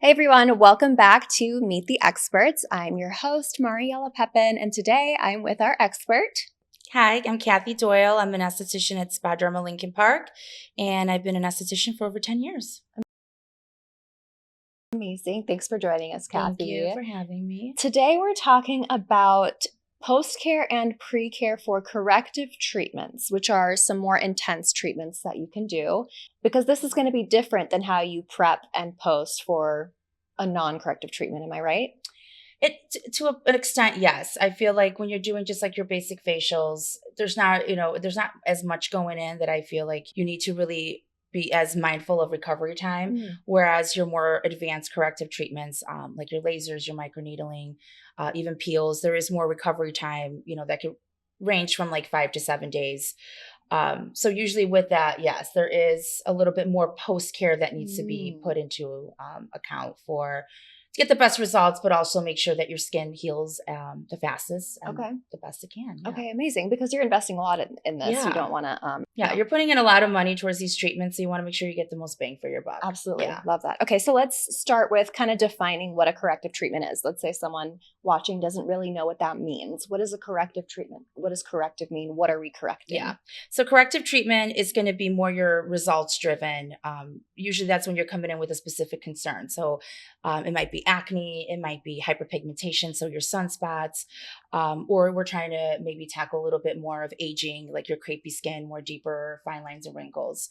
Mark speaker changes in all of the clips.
Speaker 1: Hey everyone, welcome back to Meet the Experts. I'm your host, Mariella Pepin, and today I'm with our expert.
Speaker 2: Hi, I'm Cathy Doyle. I'm an esthetician at SpaDerma Lincoln Park, and I've been an esthetician for over 10 years.
Speaker 1: Amazing. Thanks for joining us, Cathy.
Speaker 2: Thank you for having me.
Speaker 1: Today we're talking about post-care and pre-care for corrective treatments, which are some more intense treatments that you can do, because this is going to be different than how you prep and post for a non-corrective treatment. Am I right?
Speaker 2: To an extent, yes. I feel like when you're doing just like your basic facials, there's not as much going in that I feel like you need to really be as mindful of recovery time. Whereas your more advanced corrective treatments, like your lasers, your microneedling, even peels, there is more recovery time, that could range from like 5 to 7 days. So usually with that, yes, there is a little bit more post-care that needs to be put into account to get the best results, but also make sure that your skin heals the fastest and the best it can. Yeah.
Speaker 1: Okay, amazing. Because you're investing a lot in this.
Speaker 2: Yeah.
Speaker 1: You don't want to...
Speaker 2: You're putting in a lot of money towards these treatments, so you want to make sure you get the most bang for your buck.
Speaker 1: Absolutely.
Speaker 2: Yeah.
Speaker 1: Love that. Okay, so let's start with kind of defining what a corrective treatment is. Let's say someone watching doesn't really know what that means. What is a corrective treatment? What does corrective mean? What are we correcting?
Speaker 2: Yeah. So corrective treatment is going to be more your results driven. Usually that's when you're coming in with a specific concern. So it might be acne, it might be hyperpigmentation, so your sunspots, or we're trying to maybe tackle a little bit more of aging, like your crepey skin, more deeper fine lines and wrinkles.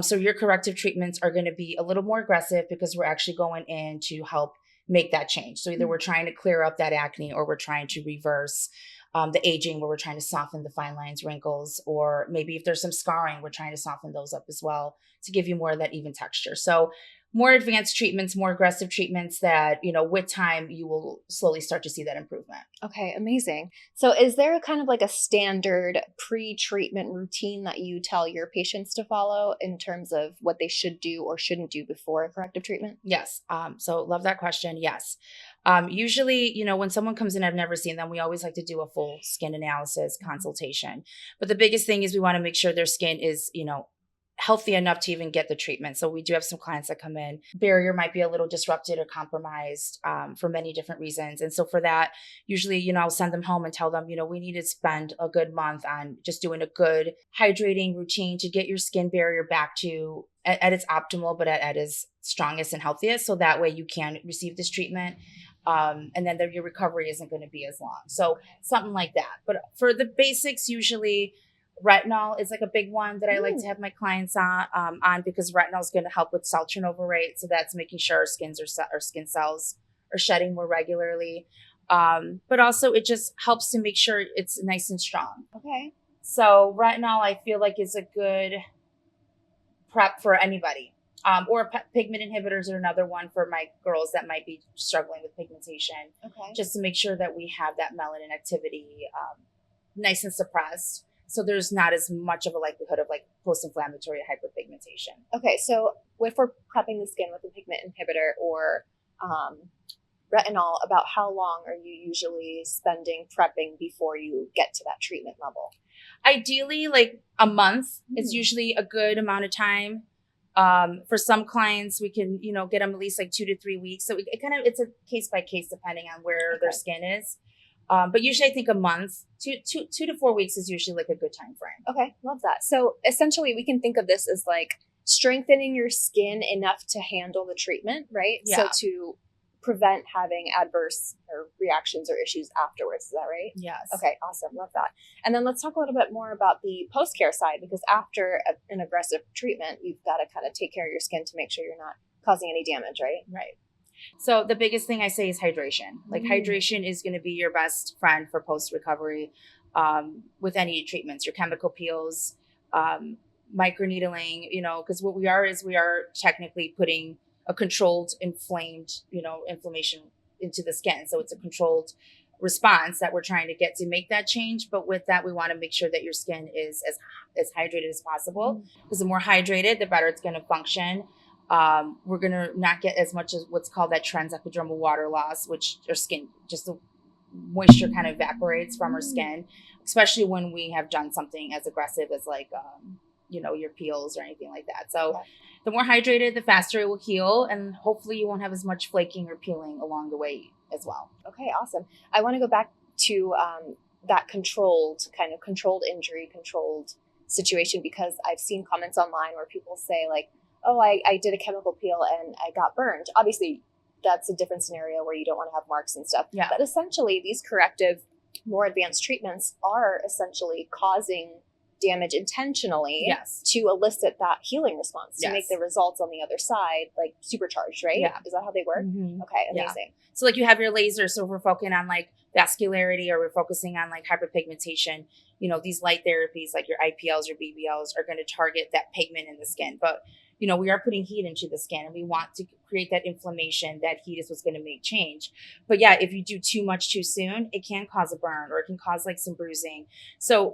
Speaker 2: So your corrective treatments are going to be a little more aggressive because we're actually going in to help make that change. So either we're trying to clear up that acne or we're trying to reverse the aging, where we're trying to soften the fine lines, wrinkles, or maybe if there's some scarring, we're trying to soften those up as well to give you more of that even texture. So more advanced treatments, more aggressive treatments that, with time, you will slowly start to see that improvement.
Speaker 1: Okay, amazing. So is there kind of like a standard pre-treatment routine that you tell your patients to follow in terms of what they should do or shouldn't do before a corrective treatment?
Speaker 2: Yes. So love that question. Yes. Usually, when someone comes in, I've never seen them, we always like to do a full skin analysis consultation. But the biggest thing is we want to make sure their skin is, healthy enough to even get the treatment. So we do have some clients that come in, barrier might be a little disrupted or compromised for many different reasons. And so for that, usually, I'll send them home and tell them, we need to spend a good month on just doing a good hydrating routine to get your skin barrier back to at its optimal, but at its strongest and healthiest. So that way you can receive this treatment. And then your recovery isn't going to be as long. So something like that. But for the basics, usually retinol is like a big one that I like to have my clients on because retinol is going to help with cell turnover rate. So that's making sure our skin cells are shedding more regularly. But also it just helps to make sure it's nice and strong.
Speaker 1: Okay.
Speaker 2: So retinol, I feel like is a good prep for anybody. Or pigment inhibitors are another one for my girls that might be struggling with pigmentation.
Speaker 1: Okay.
Speaker 2: Just to make sure that we have that melanin activity nice and suppressed. So there's not as much of a likelihood of like post-inflammatory hyperpigmentation.
Speaker 1: Okay, so if we're prepping the skin with a pigment inhibitor or retinol, about how long are you usually spending prepping before you get to that treatment level?
Speaker 2: Ideally, like a month is usually a good amount of time. For some clients, we can, get them at least like 2 to 3 weeks. So it's a case by case depending on where their skin is. But usually I think a month, 2 to 4 weeks is usually like a good time frame.
Speaker 1: Okay, love that. So essentially we can think of this as like strengthening your skin enough to handle the treatment, right?
Speaker 2: Yeah.
Speaker 1: So to prevent having adverse or reactions or issues afterwards. Is that right?
Speaker 2: Yes.
Speaker 1: Okay, awesome. Love that. And then let's talk a little bit more about the post-care side, because after an aggressive treatment, you've got to kind of take care of your skin to make sure you're not causing any damage, right?
Speaker 2: Right. So the biggest thing I say is hydration. Like hydration is going to be your best friend for post-recovery with any treatments, your chemical peels, microneedling, because what we are technically putting a controlled inflamed, inflammation into the skin. So it's a controlled response that we're trying to get to make that change. But with that, we want to make sure that your skin is as hydrated as possible, because the more hydrated, the better it's going to function. We're going to not get as much as what's called that transepidermal water loss, which our skin, just the moisture kind of evaporates from our skin, especially when we have done something as aggressive as like, your peels or anything like that. So the more hydrated, the faster it will heal. And hopefully you won't have as much flaking or peeling along the way as well.
Speaker 1: Okay, awesome. I want to go back to that controlled injury, controlled situation, because I've seen comments online where people say like, oh, I did a chemical peel and I got burned. Obviously, that's a different scenario where you don't want to have marks and stuff.
Speaker 2: Yeah.
Speaker 1: But essentially, these corrective, more advanced treatments are essentially causing damage intentionally to elicit that healing response, to make the results on the other side like supercharged, right?
Speaker 2: Yeah.
Speaker 1: Is that how they work?
Speaker 2: Mm-hmm.
Speaker 1: Okay, amazing.
Speaker 2: Yeah. So like you have your laser, so we're focusing on like vascularity, or we're focusing on like hyperpigmentation. These light therapies like your IPLs or BBLs are going to target that pigment in the skin. But we are putting heat into the skin, and we want to create that inflammation. That heat is what's going to make change. But yeah, if you do too much too soon, it can cause a burn, or it can cause like some bruising. So,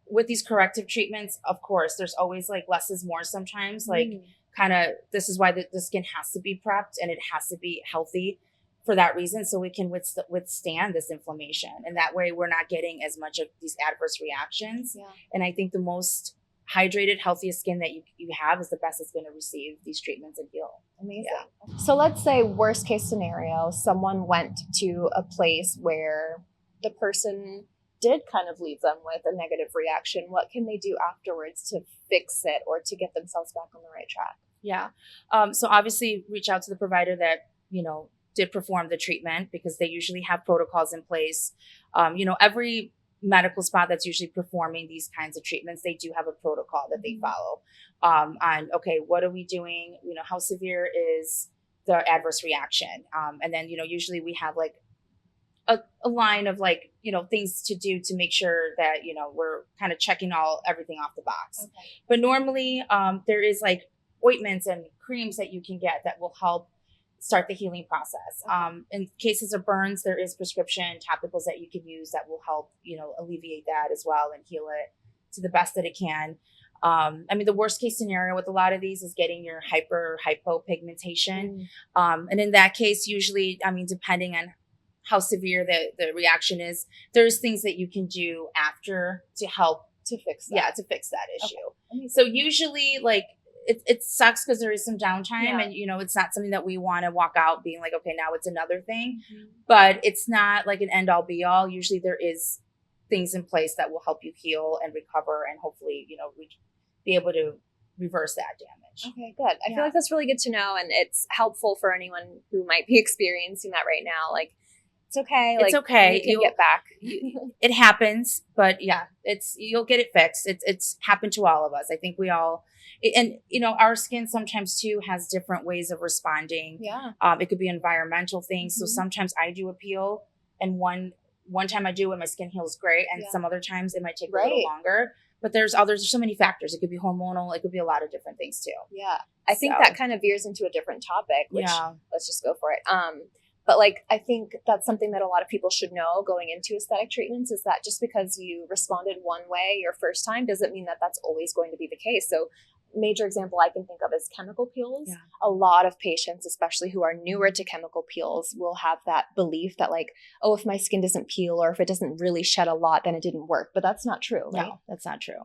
Speaker 2: with these corrective treatments, of course, there's always like less is more sometimes. Like kind of, this is why the skin has to be prepped and it has to be healthy for that reason, so we can withstand this inflammation. And that way we're not getting as much of these adverse reactions. Yeah. And I think the most hydrated, healthiest skin that you have is the best that's going to receive these treatments and heal.
Speaker 1: Amazing. Yeah. So let's say worst case scenario, someone went to a place where the person did kind of leave them with a negative reaction. What can they do afterwards to fix it or to get themselves back on the right track?
Speaker 2: Yeah. So obviously reach out to the provider that, did perform the treatment, because they usually have protocols in place. Every medical spa that's usually performing these kinds of treatments, they do have a protocol that they follow on, okay, what are we doing? How severe is the adverse reaction? And then, usually we have like a line of like, things to do to make sure that, we're kind of checking everything off the box. Okay. But normally there is like ointments and creams that you can get that will help start the healing process. Okay. In cases of burns, there is prescription topicals that you can use that will help, alleviate that as well and heal it to the best that it can. The worst case scenario with a lot of these is getting your hypopigmentation. And in that case, usually, depending on how severe the reaction is, there's things that you can do after to help
Speaker 1: to fix that.
Speaker 2: Yeah, to fix that issue. Okay. So usually like it sucks because there is some downtime and it's not something that we want to walk out being like, okay, now it's another thing. But it's not like an end all be all. Usually there is things in place that will help you heal and recover and hopefully, be able to reverse that damage.
Speaker 1: Okay, good. I feel like that's really good to know, and it's helpful for anyone who might be experiencing that right now. Like, it's okay.
Speaker 2: It's okay.
Speaker 1: You can get back.
Speaker 2: It happens, but yeah, you'll get it fixed. It's happened to all of us. I think we all, and our skin sometimes too has different ways of responding. Yeah. It could be environmental things. So sometimes I do a peel, and one time I do and my skin heals great, and some other times it might take a little longer. But there's so many factors. It could be hormonal. It could be a lot of different things too.
Speaker 1: Yeah. I think that kind of veers into a different topic, which let's just go for it. But like, I think that's something that a lot of people should know going into aesthetic treatments, is that just because you responded one way your first time doesn't mean that that's always going to be the case. So major example I can think of is chemical peels. Yeah. A lot of patients, especially who are newer to chemical peels, will have that belief that like, oh, if my skin doesn't peel or if it doesn't really shed a lot, then it didn't work. But that's not true, right?
Speaker 2: No, that's not true.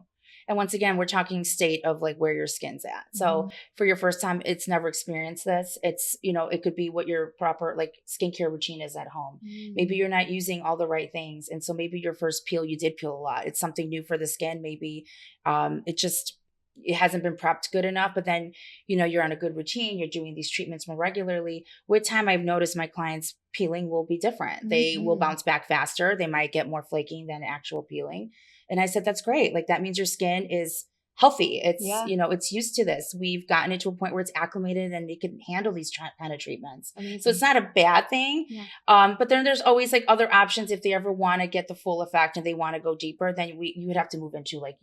Speaker 2: And once again, we're talking state of like where your skin's at. So for your first time, it's never experienced this. It's, it could be what your proper like skincare routine is at home. Maybe you're not using all the right things. And so maybe your first peel, you did peel a lot. It's something new for the skin. Maybe it hasn't been prepped good enough, but then, you're on a good routine. You're doing these treatments more regularly. With time, I've noticed my clients peeling will be different. They will bounce back faster. They might get more flaking than actual peeling. And I said, that's great. Like that means your skin is healthy. It's, it's used to this. We've gotten it to a point where it's acclimated and it can handle these kind of treatments. Amazing. So it's not a bad thing. Yeah. But then there's always like other options. If they ever want to get the full effect and they want to go deeper, then you would have to move into like,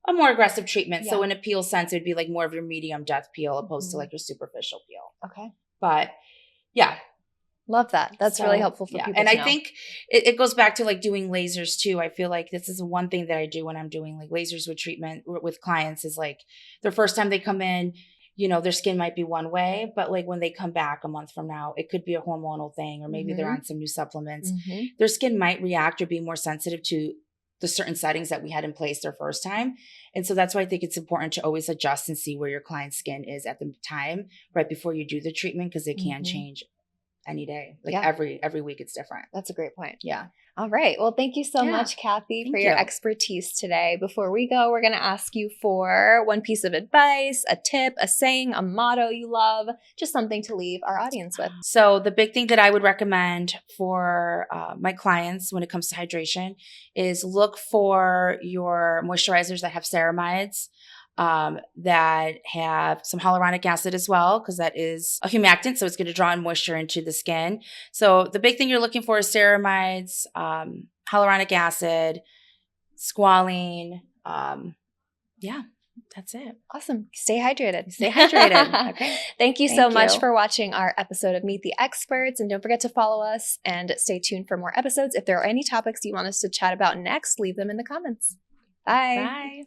Speaker 2: a more aggressive treatment. Yeah. So in a peel sense, it would be like more of your medium depth peel opposed to like your superficial peel.
Speaker 1: Okay.
Speaker 2: But yeah.
Speaker 1: Love that. That's really helpful for people.
Speaker 2: And I think it goes back to like doing lasers too. I feel like this is one thing that I do when I'm doing like lasers with treatment with clients is like their first time they come in, their skin might be one way, but like when they come back a month from now, it could be a hormonal thing, or maybe they're on some new supplements. Their skin might react or be more sensitive to the certain settings that we had in place their first time. And so that's why I think it's important to always adjust and see where your client's skin is at the time right before you do the treatment, because it can change any day. Like every week it's different.
Speaker 1: That's a great point.
Speaker 2: Yeah.
Speaker 1: All right. Well, thank you so much, Cathy, for your expertise today. Before we go, we're going to ask you for one piece of advice, a tip, a saying, a motto you love, just something to leave our audience with.
Speaker 2: So the big thing that I would recommend for my clients when it comes to hydration is look for your moisturizers that have ceramides, that have some hyaluronic acid as well, because that is a humectant, so it's going to draw in moisture into the skin. So the big thing you're looking for is ceramides, hyaluronic acid, squalene. That's it.
Speaker 1: Awesome. Stay hydrated.
Speaker 2: Stay hydrated. Okay.
Speaker 1: Thank you so much for watching our episode of Meet the Experts. And don't forget to follow us and stay tuned for more episodes. If there are any topics you want us to chat about next, leave them in the comments. Bye.
Speaker 2: Bye.